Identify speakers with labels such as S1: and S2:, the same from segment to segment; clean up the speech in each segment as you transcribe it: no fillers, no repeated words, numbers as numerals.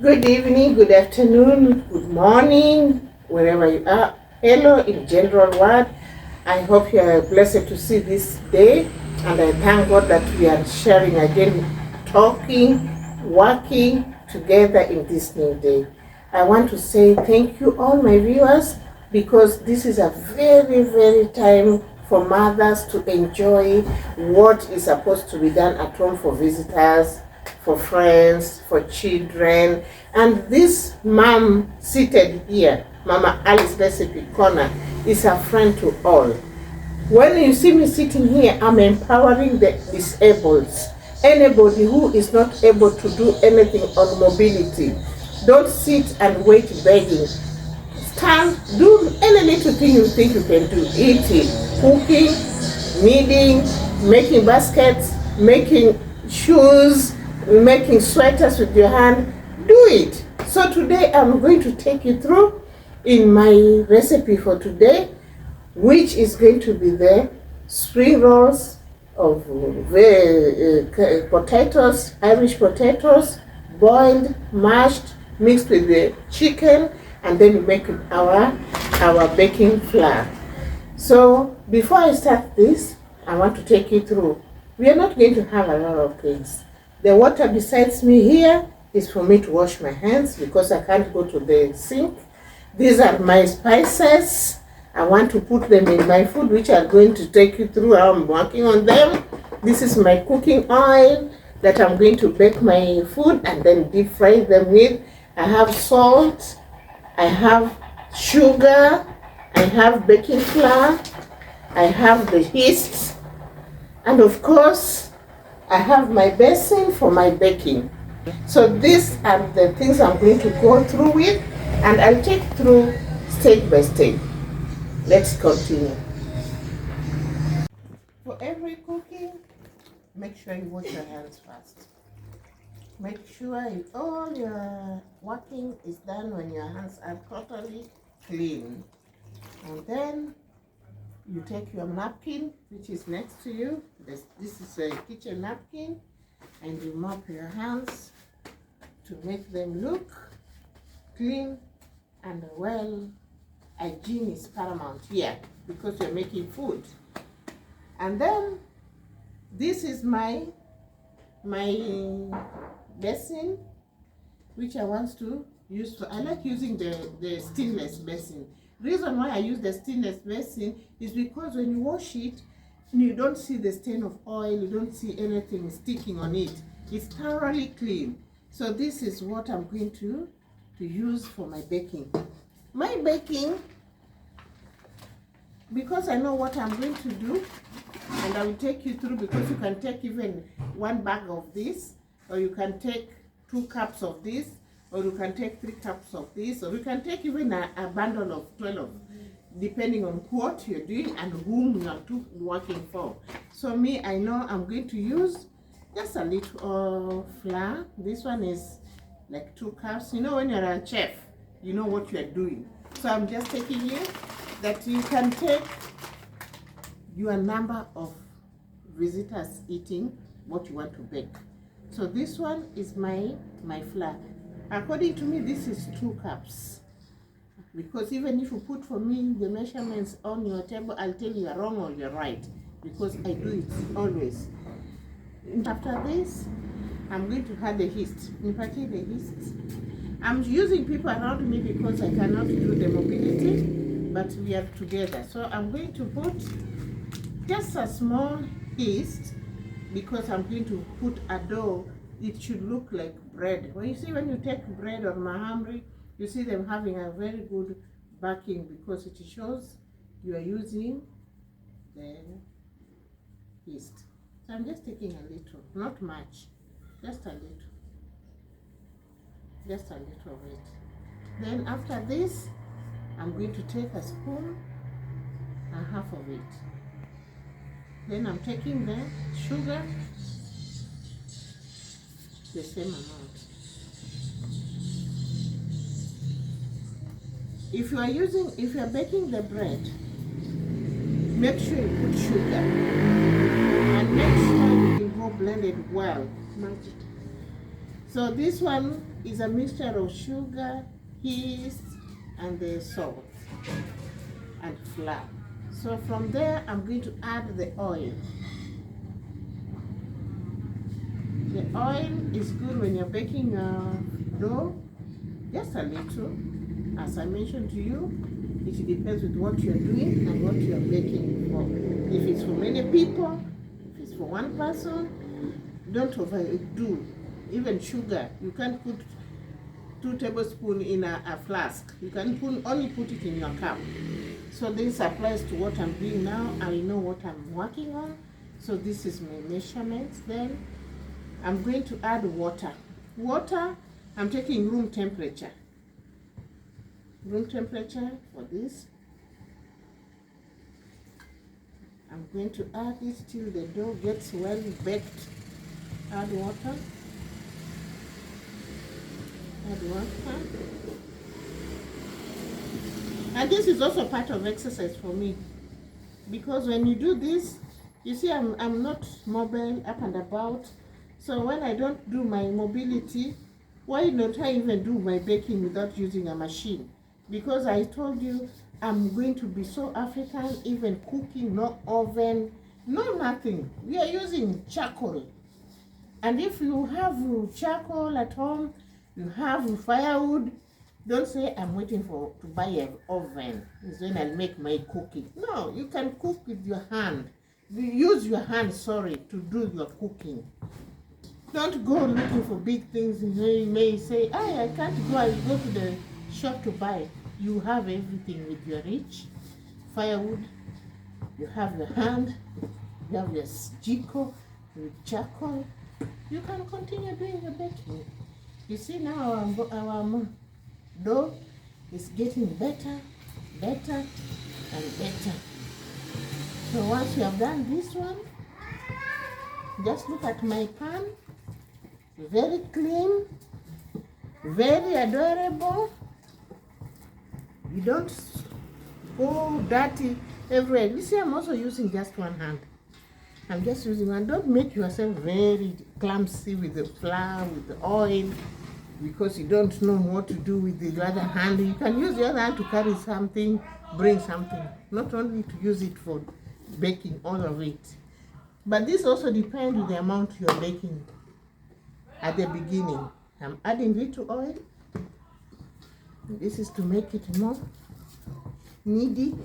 S1: Good evening, good afternoon, good morning, wherever you are. Hello in general word. I hope you are blessed to see this day, and I thank God that we are sharing again, talking, working together in this new day. I want to say thank you all my viewers, because this is a very time for mothers to enjoy what is supposed to be done at home for visitors, for friends, for children. And this mom seated here, Mama Alice Recipe Corner, is a friend to all. When you see me sitting here, I'm empowering the disabled. Anybody who is not able to do anything on mobility, don't sit and wait begging. Stand, do any little thing you think you can do. Eating, cooking, kneading, making baskets, making shoes, making sweaters with your hand. Do it. So today I'm going to take you through in my recipe for today, which is going to be the spring rolls of potatoes, Irish potatoes, boiled, mashed, mixed with the chicken, and then we make our baking flour. So before I start this, I want to take you through. We are not going to have a lot of things. The water besides me here is for me to wash my hands because I can't go to the sink. These are my spices. I want to put them in my food, which I'm going to take you through how I'm working on them. This is my cooking oil that I'm going to bake my food and then deep fry them with. I have salt, I have sugar, I have baking flour, I have the yeast, and of course, I have my basin for my baking. So these are the things I'm going to go through with, and I'll take through stage by stage. Let's continue. For every cooking, make sure you wash your hands first. Make sure all your working is done when your hands are totally clean. And then you take your napkin, which is next to you. This is a kitchen napkin, and you mop your hands to make them look clean and well. Hygiene is paramount here because you're making food. And then this is my basin, which I want to use for. I like using the stainless basin. Reason why I use the stainless basin is because when you wash it, you don't see the stain of oil, you don't see anything sticking on it. It's thoroughly clean. So this is what I'm going to use for my baking. My baking, because I know what I'm going to do, and I will take you through, because you can take even one bag of this, or you can take 2 cups of this, or you can take 3 cups of this, or you can take even a bundle of 12, depending on what you're doing and whom you are working for. So me, I know I'm going to use just a little flour. This one is like 2 cups. You know, when you're a chef, you know what you're doing. So I'm just taking you that you can take your number of visitors eating what you want to bake. So this one is my flour. According to me, this is 2 cups. Because even if you put for me the measurements on your table, I'll tell you you're wrong or you're right. Because I do it always. After this, I'm going to add the yeast. In particular, the yeast. I'm using people around me because I cannot do the mobility, but we are together. So I'm going to put just a small yeast, because I'm going to put a dough. It should look like bread. When you take bread or mahamri, you see them having a very good backing, because it shows you are using the yeast. So I'm just taking a little, not much, just a little. Just a little of it. Then after this, I'm going to take a spoon and half of it. Then I'm taking the sugar, the same amount. If you are baking the bread, make sure you put sugar, and make sure you can go blend it well. Magic. So this one is a mixture of sugar, yeast, and the salt and flour. So from there, I'm going to add the oil. The oil is good when you're baking dough, just a little. As I mentioned to you, it depends with what you're doing and what you're baking for. If it's for many people, if it's for one person, don't overdo. Even sugar, you can't put 2 tablespoons in a flask. You can only put it in your cup. So this applies to what I'm doing now. I know what I'm working on. So this is my measurements. Then I'm going to add water. Water, I'm taking room temperature. Room temperature for this. I'm going to add it till the dough gets well baked. Add water. Add water. And this is also part of exercise for me, because when you do this, you see I'm not mobile up and about. So when I don't do my mobility, why don't I even do my baking without using a machine? Because I told you I'm going to be so African, even cooking, no oven, no nothing. We are using charcoal. And if you have charcoal at home, you have firewood, don't say I'm waiting to buy an oven. Is when I'll make my cooking. No, you can cook with your hand. You use your hand, to do your cooking. Don't go looking for big things. You may say, I can't go. I'll go to the shop to buy. You have everything with your reach. Firewood, you have your hand, you have your jiko with charcoal. You can continue doing your baking. You see now our dough is getting better, better, and better. So once you have done this one, just look at my pan. Very clean, very adorable. You don't go dirty everywhere. You see, I'm also using just one hand. I'm just using one. Don't make yourself very clumsy with the flour, with the oil, because you don't know what to do with the other hand. You can use the other hand to carry something, bring something, not only to use it for baking, all of it. But this also depends on the amount you're baking. At the beginning, I'm adding little oil. This is to make it more kneady.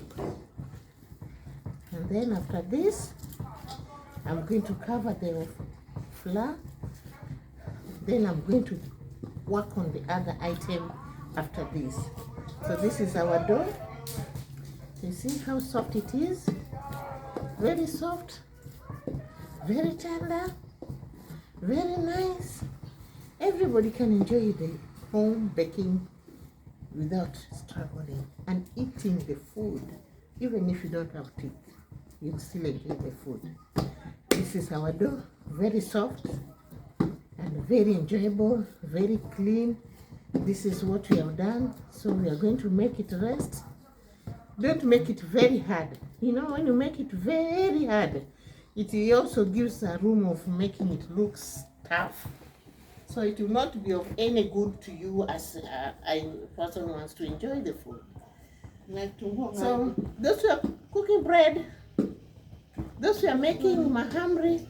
S1: And then after this, I'm going to cover the flour. Then I'm going to work on the other item after this. So this is our dough. You see how soft it is? Very soft, very tender, very nice. Everybody can enjoy the home baking without struggling and eating the food. Even if you don't have teeth, you'll still enjoy the food. This is our dough, very soft and very enjoyable, very clean. This is what we have done. So we are going to make it rest. Don't make it very hard. You know, when you make it very hard, it also gives a room of making it look tough. So it will not be of any good to you as a person who wants to enjoy the food. So those who are cooking bread, those who are making mahamri,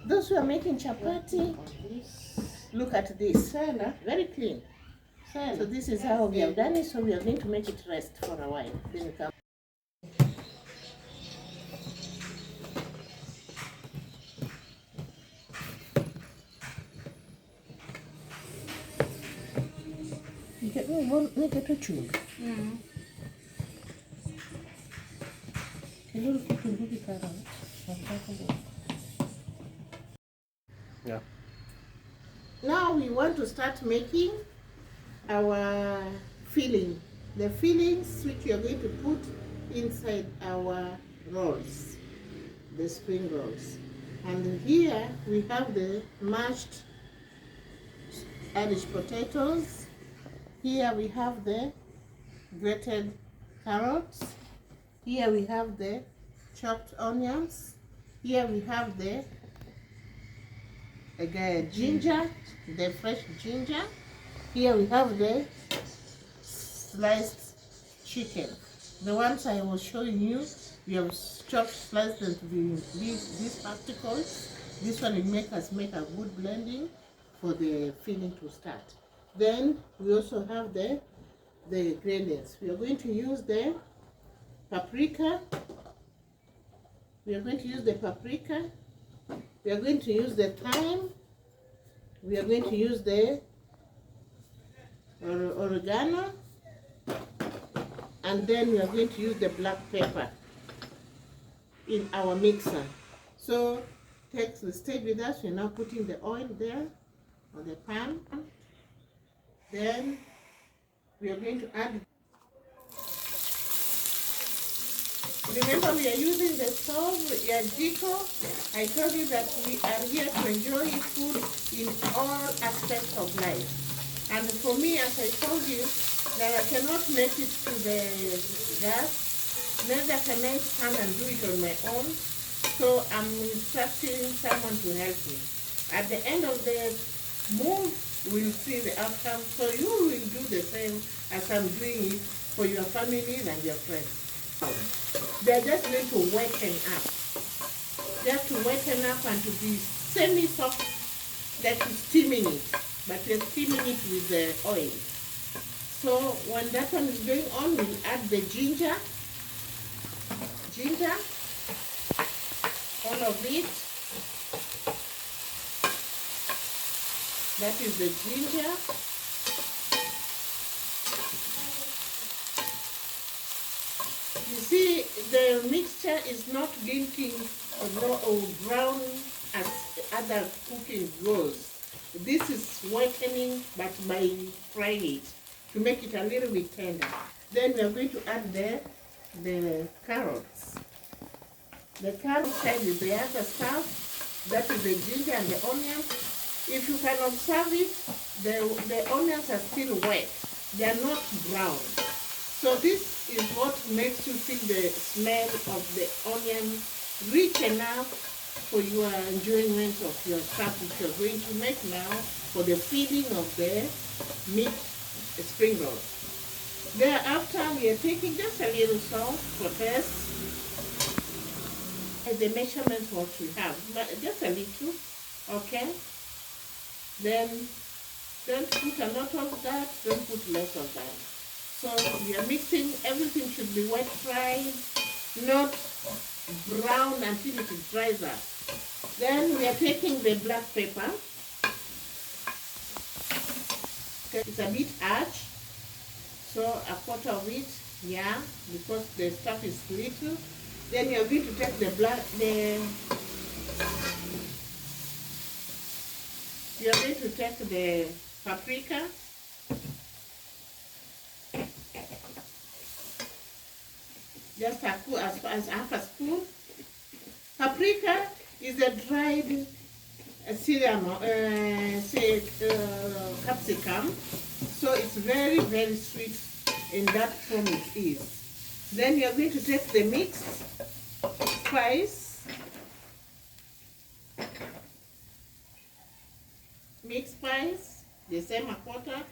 S1: those who are making chapati, look at this. Very clean. So this is how we have done it. So we are going to make it rest for a while. Then we come.
S2: Yeah.
S1: Now we want to start making our filling. The fillings which we are going to put inside our rolls, the spring rolls. And here we have the mashed Irish potatoes. Here we have the grated carrots. Here we have the chopped onions. Here we have the again ginger, the fresh ginger. Here we have the sliced chicken. The ones I was showing you, we have chopped, sliced them to be these particles. This one will make a good blending for the filling to start. Then we also have the ingredients. We are going to use the paprika. We are going to use the paprika. We are going to use the thyme. We are going to use the oregano. And then we are going to use the black pepper in our mixer. So stay with us. We're now putting the oil there on the pan. Then we are going to add. Remember, we are using the stove, jiko. I told you that we are here to enjoy food in all aspects of life. And for me, as I told you, that I cannot make it to the gas, neither can I stand and do it on my own. So I'm instructing someone to help me. At the end of the move, we'll see the outcome. So you will do the same as I'm doing it for your families and your friends. They're just going to weten up. Just to weten up and to be semi-soft, like steaming it. But we're steaming it with the oil. So when that one is going on, we'll add the ginger. All of it. That is the ginger. You see, the mixture is not getting brown as other cooking goes. This is whitening, but by frying it to make it a little bit tender. Then we are going to add the carrots. The carrot side is the other stuff. That is the ginger and the onions. If you can observe it, the onions are still wet. They are not brown. So this is what makes you feel the smell of the onion rich enough for your enjoyment of your stuff which you're going to make now for the filling of the meat spring roll. Thereafter, we are taking just a little salt for taste. And the measurements what we have, but just a little, okay? Then don't put a lot of that, don't put less of that. So we are mixing, everything should be wet fried, not brown until it dries up. Then we are taking the black pepper. It's a bit harsh, so a quarter of it, yeah, because the stuff is little. Then we are going to take you are going to take the paprika. Just as half a spoon. Paprika is a dried capsicum, so it's very, very sweet in that form it is. Then you are going to take the mixed spice, the same a quarter.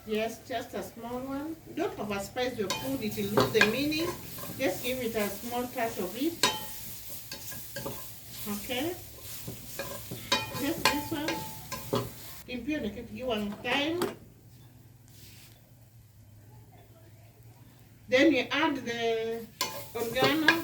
S1: Yes, just a small one. Don't overspice your food, it will lose the meaning. Just give it a small touch of it. Okay? Just this one. If you want time. Then you add the oregano.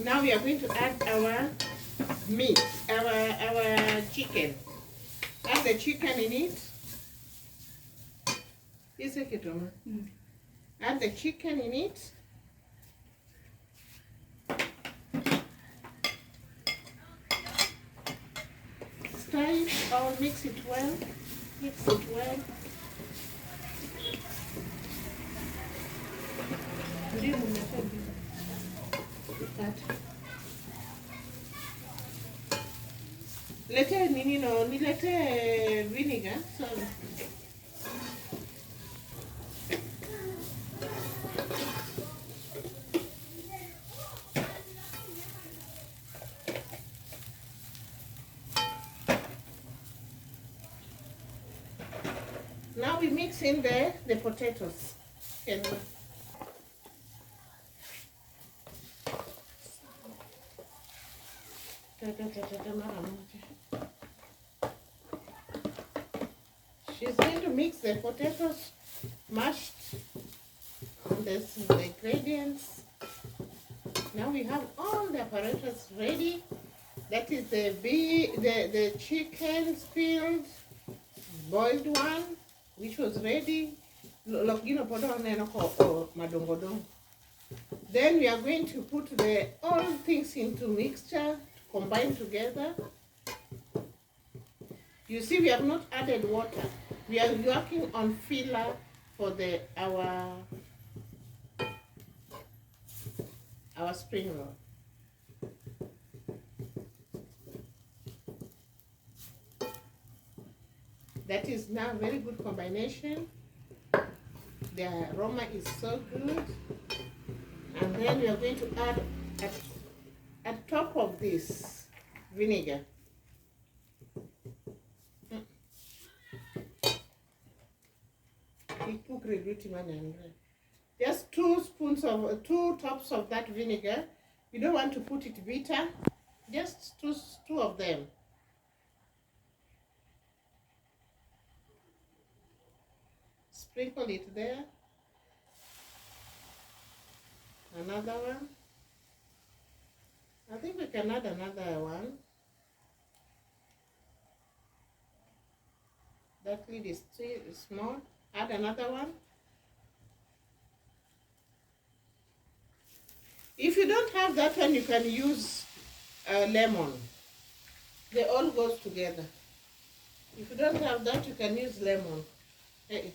S1: Now we are going to add our meat, our chicken. Add the chicken in it. Add the chicken in it. Stir it or mix it well. Mix it well. Nilete vinegar, sorry. Now we mix in the potatoes. And she's going to mix the potatoes mashed. And this is the ingredients. Now we have all the apparatus ready. That is the chicken spilled, boiled one, which was ready. Then we are going to put all things into mixture to combine together. You see, we have not added water. We are working on filler for our spring roll. That is now a very good combination. The aroma is so good. And then we are going to add at top of this vinegar. Just 2 tops of that vinegar. You don't want to put it bitter. Just two of them. Sprinkle it there. Another one. I think we can add another one. That lid is too small. Add another one. If you don't have that one, you can use lemon. They all go together. If you don't have that, you can use lemon. Hey.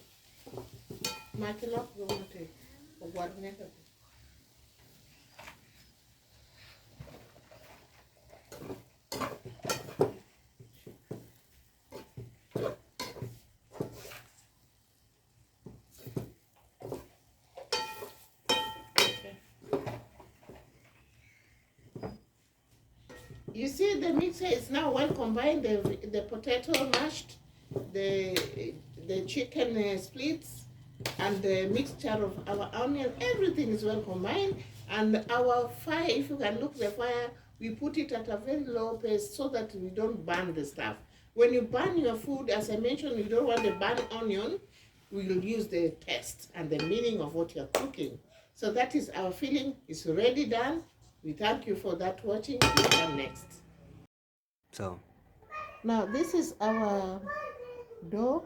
S1: You see, the mixture is now well combined. The potato mashed, the chicken splits, and the mixture of our onion. Everything is well combined. And our fire, if you can look the fire, we put it at a very low pace so that we don't burn the stuff. When you burn your food, as I mentioned, you don't want the burnt onion. We will use the taste and the meaning of what you're cooking. So that is our filling. It's already done. We thank you for that watching. We come next.
S2: So
S1: now this is our dough,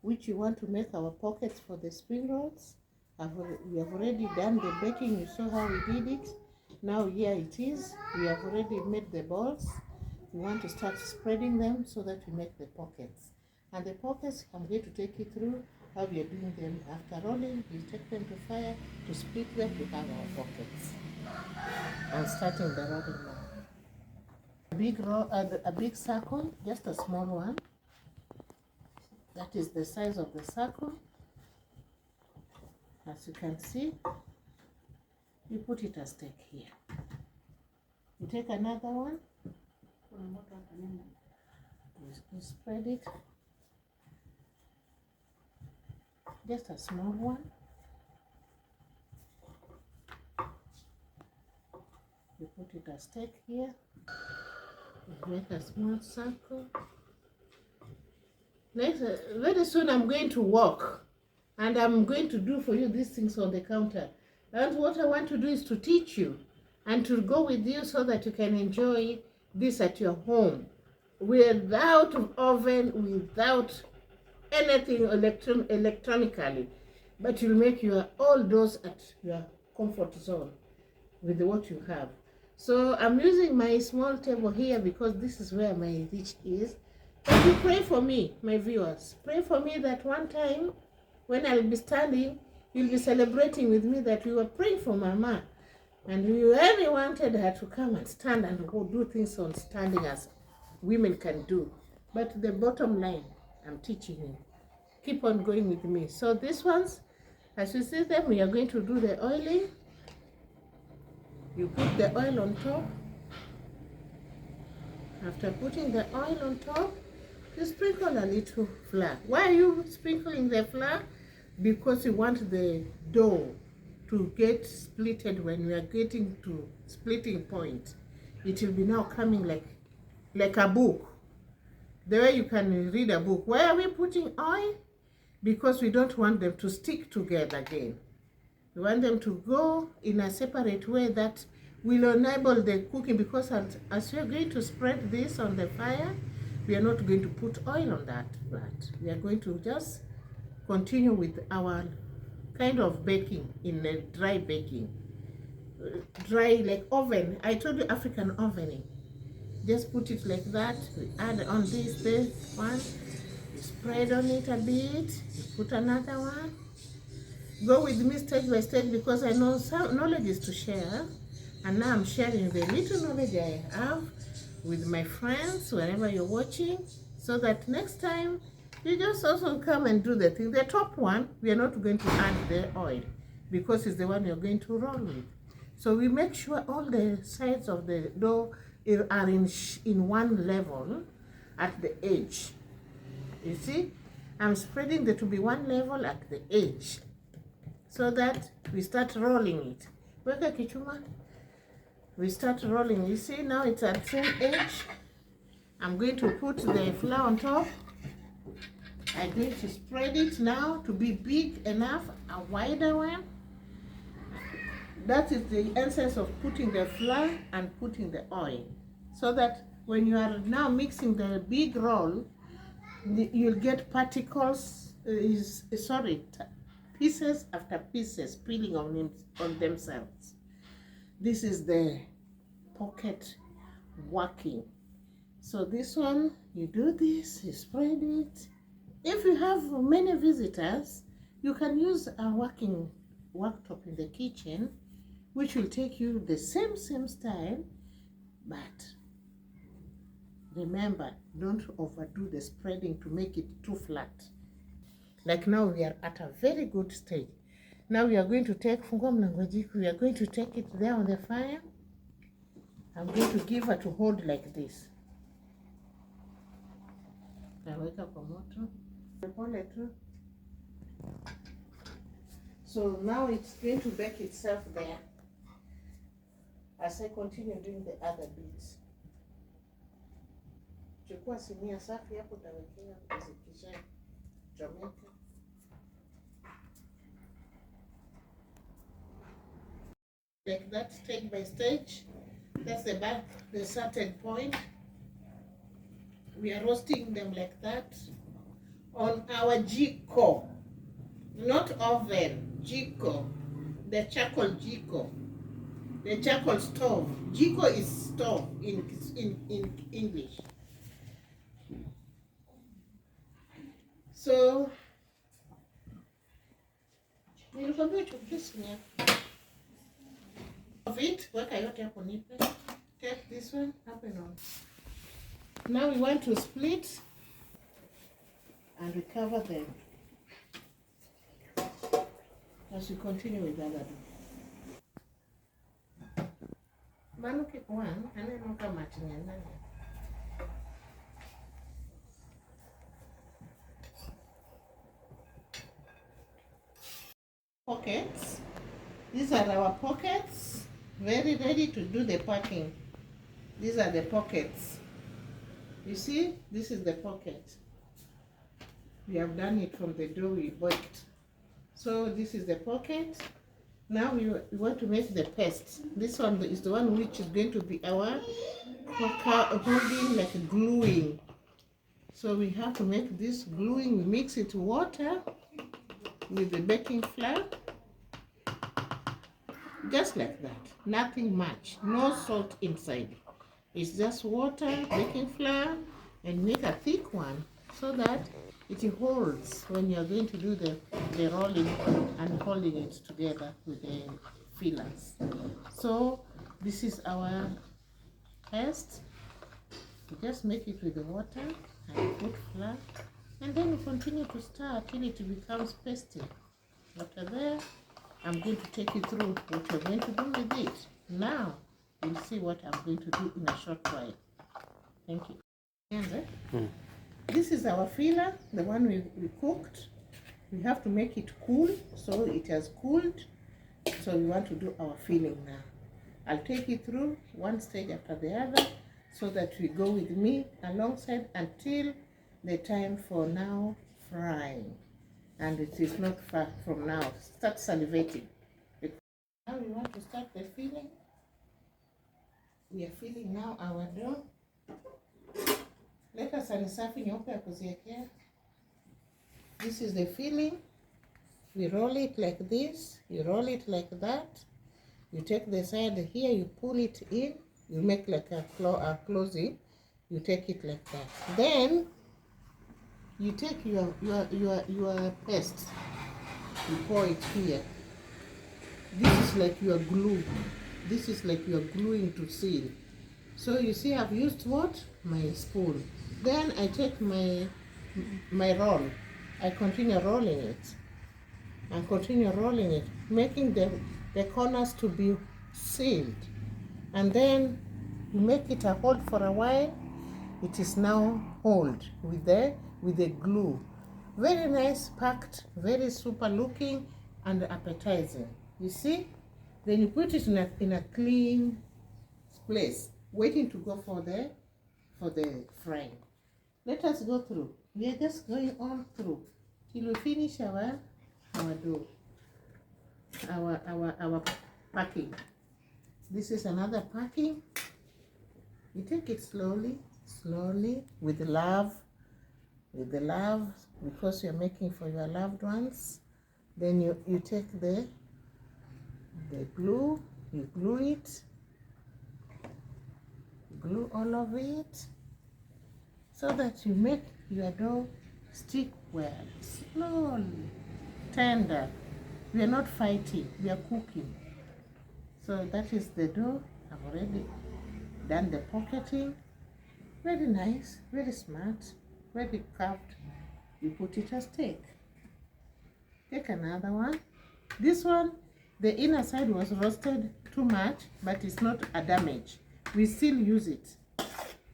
S1: which you want to make our pockets for the spring rolls. We have already done the baking. You saw how we did it. Now here it is. We have already made the balls. We want to start spreading them so that we make the pockets. And the pockets, I'm going to take you through how we are doing them. After rolling, we take them to fire to split them to have our pockets. I'm starting the rolling now. A big circle, just a small one. That is the size of the circle. As you can see, you put it a stake here. You take another one. You spread it. Just a small one. You put it a stake here. You make a small circle. Next, very soon I'm going to walk, and I'm going to do for you these things on the counter. And what I want to do is to teach you and to go with you so that you can enjoy this at your home without oven, without anything electronically, but you'll make all those at your comfort zone with what you have. So I'm using my small table here because this is where my reach is. But you pray for me, my viewers. Pray for me that one time when I'll be standing, you'll be celebrating with me that we were praying for Mama. And we really wanted her to come and stand and go do things on standing as women can do. But the bottom line, I'm teaching you. Keep on going with me. So these ones, as you see them, we are going to do the oiling. You put the oil on top. After putting the oil on top, you sprinkle a little flour. Why are you sprinkling the flour? Because you want the dough to get splitted. When we are getting to splitting point, it will be now coming like a book, the way you can read a book. Why are we putting oil? Because we don't want them to stick together again. We want them to go in a separate way that will enable the cooking, because as you're going to spread this on the fire, we are not going to put oil on that flat. We are going to just continue with our kind of baking in a dry baking. Dry like oven. I told you African ovening. Just put it like that. We add on this one. You spread on it a bit. You put another one. Go with me stage by stage, because I know some knowledge is to share. And now I'm sharing the little knowledge I have with my friends, wherever you're watching, so that next time you just also come and do the thing. The top one, we are not going to add the oil, because it's the one you're going to roll with. So we make sure all the sides of the dough are in one level at the edge. You see, I'm spreading the to be one level at the edge, so that we start rolling it. Weka kichuma. We start rolling. You see, now it's at the same edge. I'm going to put the flour on top. I'm going to spread it now to be big enough, a wider one. That is the essence of putting the flour and putting the oil, so that when you are now mixing the big roll, you'll get particles, pieces after pieces peeling on themselves. This is the pocket working. So this one, you do this, you spread it. If you have many visitors, you can use a working worktop in the kitchen, which will take you the same style, but remember, don't overdo the spreading to make it too flat. Like now we are at a very good stage. Now we are going to take fungua mlango jiko. We are going to take it there on the fire. I'm going to give her to hold like this. Naweka kwa moto. Pole tu. So now it's going to bake itself there, as I continue doing the other bits. Chukua sinia safi hapo, utawekea zikisha chomeka. Like that, stage by stage. That's the certain point. We are roasting them like that on our jiko, not oven, jiko, the charcoal jiko, the charcoal stove. Jiko is stove in English. So, nilikwambia chukisnya of it, weka yote hapo nipe. Take this one, happen on. Now we want to split and recover them as we continue with the other. Manuke one, and then look at matching another. Pockets. These are our pockets, very ready to do the packing. These are the pockets. You see, this is the pocket. We have done it from the dough we baked. So this is the pocket. Now we want to make the paste. This one is the one which is going to be our holding, like gluing. So we have to make this gluing. We mix it water with the baking flour. Just like that. Nothing much. No salt inside. It's just water, baking flour, and make a thick one so that it holds when you're going to do the rolling and holding it together with the fillers. So this is our paste. You just make it with the water and put flour, and then you continue to stir till it becomes pasty. After there, I'm going to take you through what you're going to do with it. Now, you'll see what I'm going to do in a short while. Thank you. This is our filler, the one we cooked. We have to make it cool, so it has cooled. So we want to do our filling now. I'll take you through one stage after the other so that we go with me alongside until the time for now frying. And it is not far from now. Start salivating. Now we want to start the filling. We are filling now our dough. Leta sahani safi nyeupe ya kuziekea. This is the filling. We roll it like this. You roll it like that. You take the side here, you pull it in. You make like a closing. You take it like that. Then you take your paste. You pour it here. This is like your glue. This is like you're gluing to seal. So you see I've used what? My spoon. Then I take my roll. I continue rolling it. And continue rolling it, making the corners to be sealed. And then you make it a hold for a while. It is now hold with the glue. Very nice, packed, very super looking and appetizing. You see? Then you put it in a clean place, waiting to go for the frying. Let us go through. We are just going on through till we finish our dough, our packing. This is another packing. You take it slowly with love, because you're making for your loved ones. Then you take the glue, you glue it, glue all of it, so that you make your dough stick well, slowly, tender. We are not fighting, we are cooking. So that is the dough. I've already done the pocketing. Very nice, very smart, very carved. You put it as steak. Take another one. This one, the inner side was roasted too much, but it's not a damage. We still use it.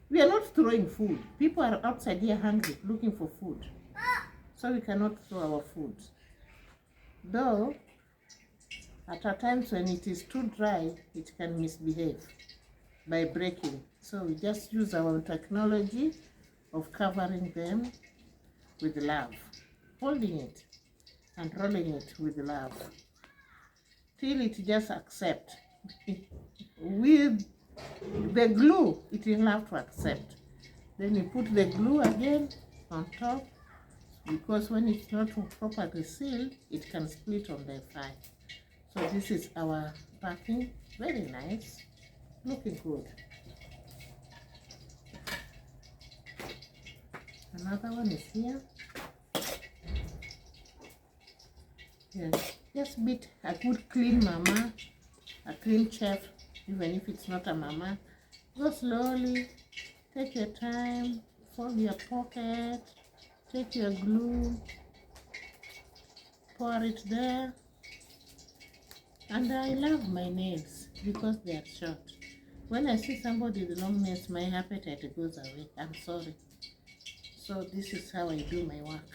S1: We are not throwing food. People are outside here hungry, looking for food. So we cannot throw our food. Though, at times when it is too dry, it can misbehave by breaking. So we just use our technology of covering them with love, holding it and rolling it with love till it just accept. With the glue, it will have to accept. Then you put the glue again on top, because when it's not properly sealed, it can split on the side. So this is our packing. Very nice, looking good. Another one is here. Yes, just beat a good clean mama, a clean chef, even if it's not a mama. Go slowly, take your time, fold your pocket, take your glue, pour it there. And I love my nails because they are short. When I see somebody with long nails, my appetite goes away. I'm sorry. So this is how I do my work.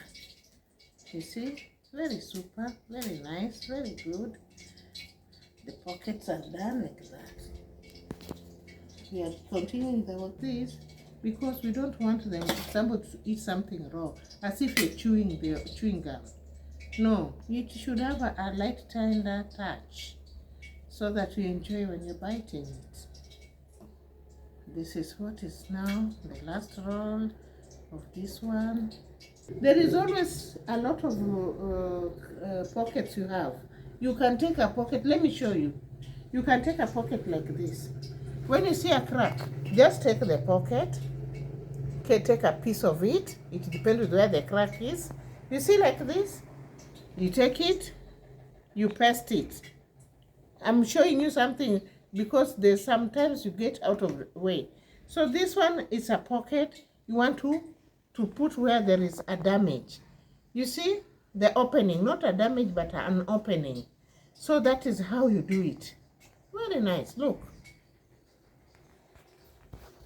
S1: You see? Very super, very nice, very good. The pockets are done like that. We are continuing with this because we don't want somebody to eat something raw, as if you're chewing gum. No, it should have a light, tender touch so that you enjoy when you're biting it. This is what is now the last roll of this one. There is always a lot of pockets you have. You can take a pocket, let me show you. You can take a pocket like this. When you see a crack, just take the pocket. Okay, take a piece of it. It depends on where the crack is. You see like this? You take it, you paste it. I'm showing you something because there's sometimes you get out of the way. So this one is a pocket. You want to put where there is a damage. You see the opening, not a damage but an opening. So that is how you do it. Very nice, look.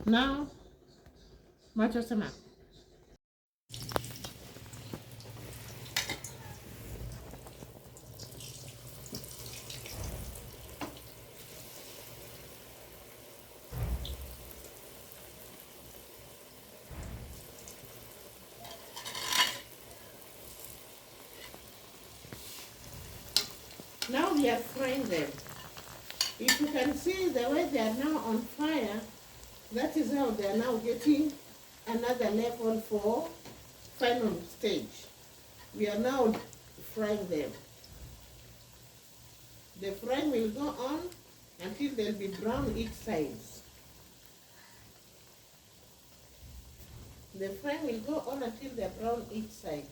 S1: Now, macho sema. Now we are frying them. If you can see the way they are now on fire, that is how they are now getting another level for final stage. We are now frying them. The frying will go on until they'll be brown each side. The frying will go on until they're brown each side.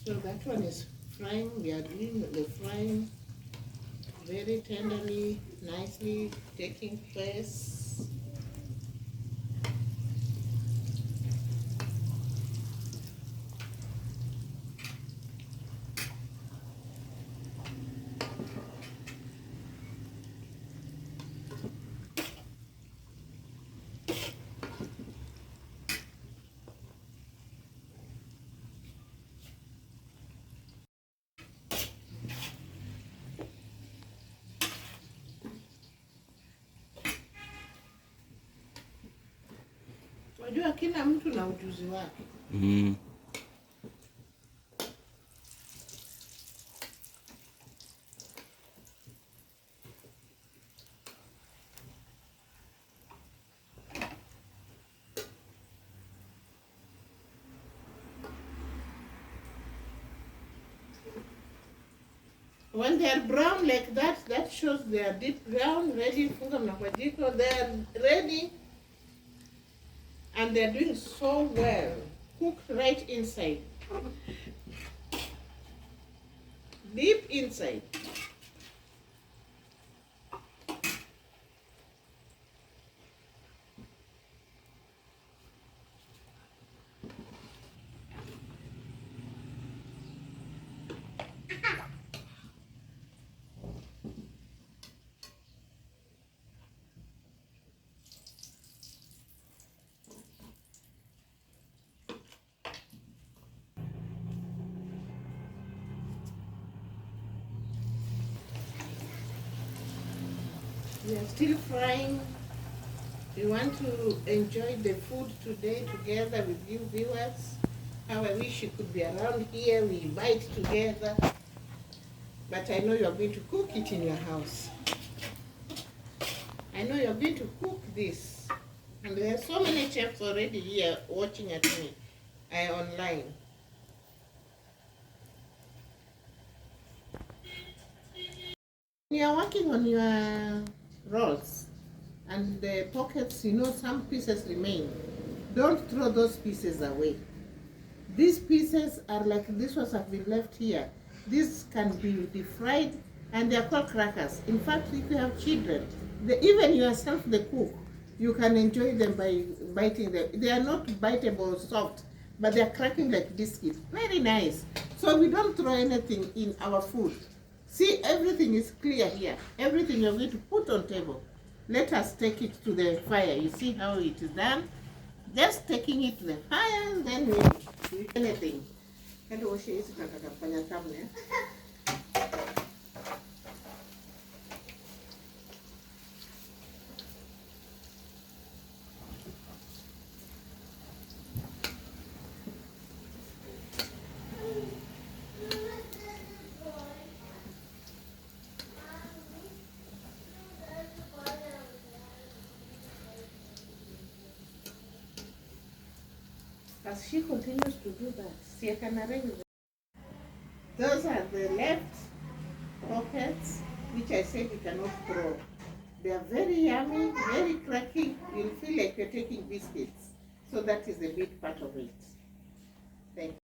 S1: So that one is frying. We are doing the frying very tenderly, nicely taking place. Unajua kila mtu na ujuzi wake. When they are brown like that, that shows they are deep brown, ready. Funga mnakojiko, they are ready. And they're doing so well. Cooked right inside. Deep inside. We are still frying. We want to enjoy the food today together with you viewers. How I wish you could be around here. We bite together. But I know you're going to cook it in your house. I know you're going to cook this. And there are so many chefs already here watching at me online. When you're working on your rolls and the pockets, you know, some pieces remain. Don't throw those pieces away. These pieces are like, this ones have been left here. These can be deep fried and they are called crackers. In fact, if you have children, even yourself, the cook, you can enjoy them by biting them. They are not biteable soft, but they are cracking like biscuits. Very nice. So we don't throw anything in our food. See, everything is clear here. Everything you're going to put on table. Let us take it to the fire. You see how it is done? Just taking it to the fire, and then we do anything. As she continues to do that, see, I can arrange them. Those are the left pockets, which I said you cannot throw. They are very yummy, very cracky. You'll feel like you're taking biscuits. So that is the big part of it. Thank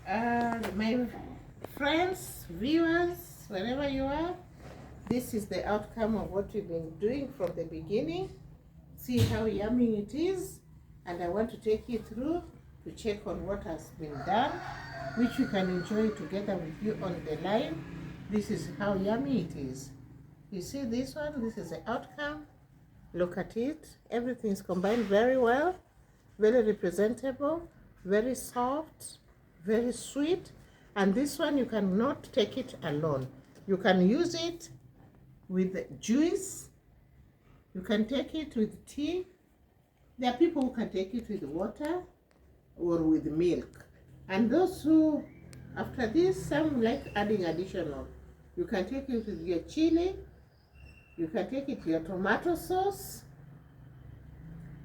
S1: you. My friends, viewers, wherever you are, this is the outcome of what we've been doing from the beginning. See how yummy it is. And I want to take you through to check on what has been done, which you can enjoy together with you on the line. This is how yummy it is. You see this one? This is the outcome. Look at it. Everything is combined very well, very representable, very soft, very sweet. And this one, you cannot take it alone. You can use it with juice. You can take it with tea. There are people who can take it with water or with milk. And those who, after this, some like adding additional. You can take it with your chili. You can take it with your tomato sauce.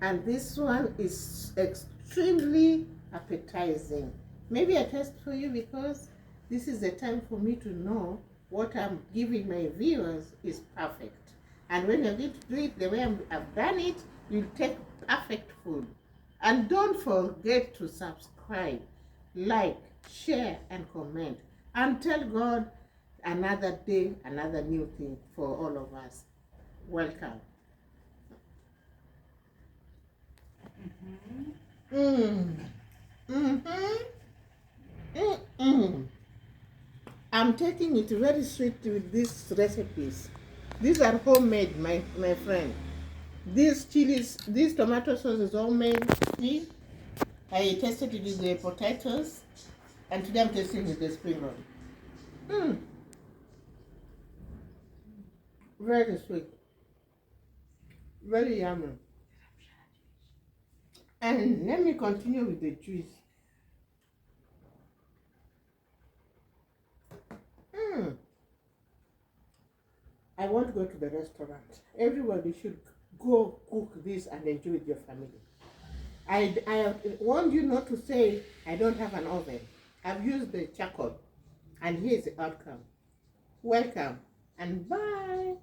S1: And this one is extremely appetizing. Maybe I test for you because this is the time for me to know what I'm giving my viewers is perfect. And when you're going to do it the way I've done it, you'll take perfect food. And don't forget to subscribe, like, share, and comment. And tell God another day, another new thing for all of us. Welcome. I'm taking it very sweet with these recipes. These are homemade, my friend. These chilies, these tomato sauce is homemade. See? I tested it with the potatoes, and today I'm tasting with the spring roll. Very sweet. Very yummy. And let me continue with the juice. I want to go to the restaurant. Everybody should go cook this and enjoy with your family. I warned you not to say, I don't have an oven. I've used the charcoal. And here's the outcome. Welcome and bye.